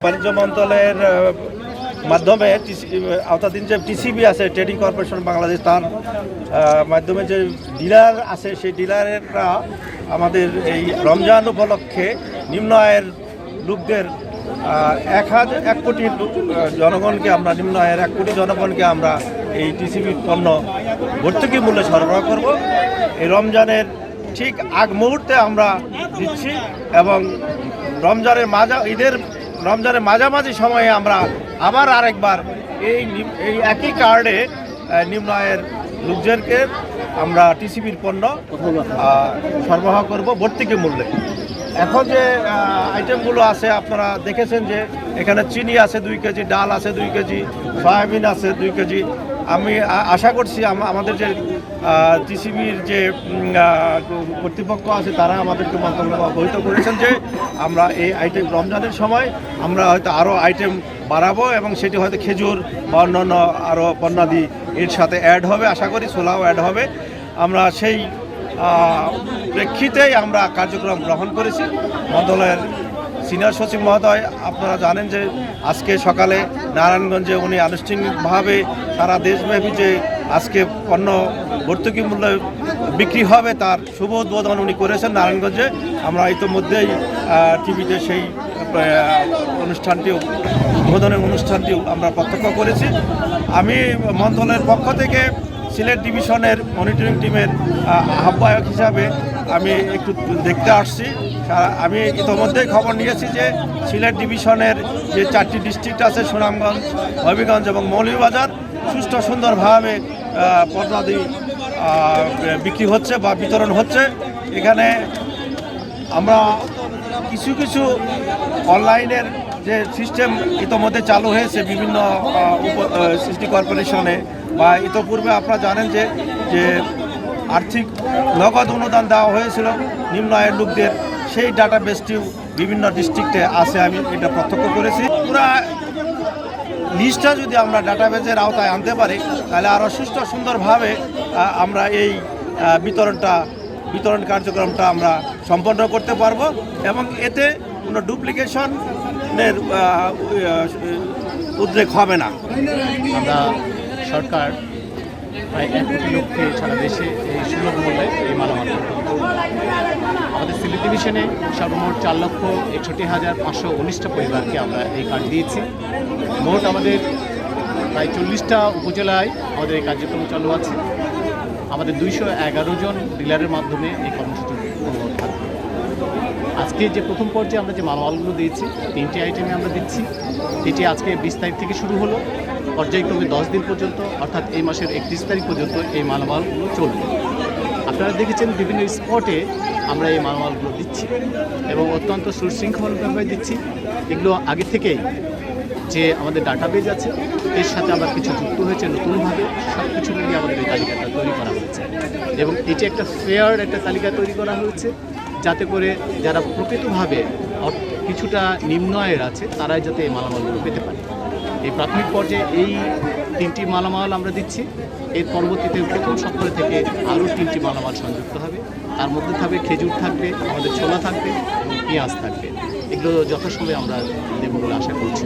বাণিজ্য মন্ত্রণালয়ের মাধ্যমে আওতাধীন যে টিসিবি আছে, ট্রেডিং কর্পোরেশন বাংলাদেশ, তার মাধ্যমে যে ডিলার আছে, সেই ডিলারেরা আমাদের এই রমজান উপলক্ষে নিম্ন আয়ের লোকদের 1 কোটি জনগণকে আমরা নিম্ন আয়ের 1 কোটি জনগণকে আমরা এই টিসিবি পণ্য ভর্তুকি মূল্যে সরবরাহ করব। এই রমজানের ঠিক আগ মুহূর্তে আমরা দিচ্ছি এবং রমজানের মাঝামাঝি সময়ে আমরা আবার আরেকবার এই একই কার্ডে নিম্ন আয়ের লোকজনকে আমরা টিসিবির পণ্য সরবরাহ করব ভর্তুকি মূল্যে। এখন যে আইটেমগুলো আছে আপনারা দেখেছেন যে এখানে চিনি আছে 2 কেজি, ডাল আছে 2 কেজি, সয়াবিন আছে 2 কেজি। আমি আশা করছি আমাদের যে টিসিবির যে কর্তৃপক্ষ আছে তারা আমাদেরকে মন্তব্য অবহিত করেছেন যে আমরা এই আইটেম রমজানের সময় আমরা হয়তো আরও আইটেম বাড়াবো এবং সেটি হয়তো খেজুর বা অন্যান্য আরও পণ্যাদি এর সাথে অ্যাড হবে, আশা করি ছোলাও অ্যাড হবে। আমরা সেই প্রেক্ষিতেই আমরা কার্যক্রম গ্রহণ করেছি। মন্ত্রণালয়ের সিনিয়র সচিব মহোদয় আপনারা জানেন যে আজকে সকালে নারায়ণগঞ্জে উনি আনুষ্ঠানিকভাবে সারা দেশব্যাপী যে আজকে পণ্য ভর্তুকি মূল্যে বিক্রি হবে তার শুভ উদ্বোধন উনি করেছেন নারায়ণগঞ্জে। আমরা ইতিমধ্যেই টিভিতে সেই উদ্বোধনের অনুষ্ঠানটিও আমরা প্রত্যক্ষ করেছি। আমি মন্ত্রণালয়ের পক্ষ থেকে সিলেট ডিভিশনের মনিটরিং টিমের আহ্বায়ক হিসাবে আমি একটু দেখতে আসছি। আমি ইতিমধ্যেই খবর নিয়েছি যে সিলেট ডিভিশনের যে 4টি ডিস্ট্রিক্ট আছে, সুনামগঞ্জ, হবিগঞ্জ এবং মৌলভীবাজার, সুষ্ঠু সুন্দরভাবে পণ্যাদি বিক্রি হচ্ছে বা বিতরণ হচ্ছে। এখানে আমরা কিছু অনলাইনের যে সিস্টেম ইতিমধ্যে চালু হয়েছে বিভিন্ন সিটি কর্পোরেশনে, বা ইতিপূর্বে আপনারা জানেন যে আর্থিক নগদ অনুদান দেওয়া হয়েছিল নিম্ন আয়ের লোকদের, সেই ডাটাবেসটিও বিভিন্ন ডিস্ট্রিক্টে আছে। আমি এটা প্রত্যক্ষ করেছি। পুরা লিস্টটা যদি আমরা ডাটাবেসের আওতায় আনতে পারি তাহলে আরও সুষ্ঠু সুন্দরভাবে আমরা এই বিতরণ কার্যক্রমটা আমরা সম্পন্ন করতে পারবো এবং এতে কোনো ডুপ্লিকেশনের উদ্রেক হবে না। আমরা সরকার প্রায় 1 কোটি লোককে সারা দেশে এই সুলভ মূল্যে এই মালামাল আমাদের সিলেট ডিভিশনে সর্বমোট 4,61,519টা পরিবারকে আমরা এই কার্ড দিয়েছি। মোট আমাদের প্রায় 40টা উপজেলায় আমাদের এই কার্যক্রম চালু আছে। আমাদের 211 জন ডিলারের মাধ্যমে এই কর্মসূচি থাকবে। আজকে যে প্রথম পর্যায়ে আমরা যে মালামালগুলো দিয়েছি 3টি আইটেমে আমরা দিচ্ছি। এটি আজকে 20 তারিখ থেকে শুরু হলো, পর্যায়ক্রমে 10 দিন পর্যন্ত, অর্থাৎ এই মাসের 31 তারিখ পর্যন্ত এই মালামালগুলো চলবে। আপনারা দেখেছেন বিভিন্ন স্পটে আমরা এই মালামালগুলো দিচ্ছি এবং অত্যন্ত সুশৃঙ্খলভাবে দিচ্ছি। এগুলো আগে থেকেই যে আমাদের ডাটাবেজ আছে এর সাথে আবার কিছু যুক্ত হয়েছে নতুনভাবে, সব কিছু মিলিয়ে আমাদের এই তালিকাটা তৈরি করা হয়েছে এবং এটি একটা ফেয়ার একটা তালিকা তৈরি করা হয়েছে যাতে করে যারা প্রকৃতভাবে কিছুটা নিম্ন আয়ের আছে তারাই যাতে এই মালামালগুলো পেতে পারে। এই প্রাথমিক পর্যায়ে এই 3টি মালামাল আমরা দিচ্ছি। এর পরবর্তীতে প্রথম সপ্তাহ থেকে আরও 3টি মালামাল সংযুক্ত হবে। তার মধ্যে থাকবে খেজুর থাকবে, আমাদের ছোলা থাকবে এবং পেঁয়াজ থাকবে। এগুলো যথাসময়ে আমরা দেব বলে আশা করছি।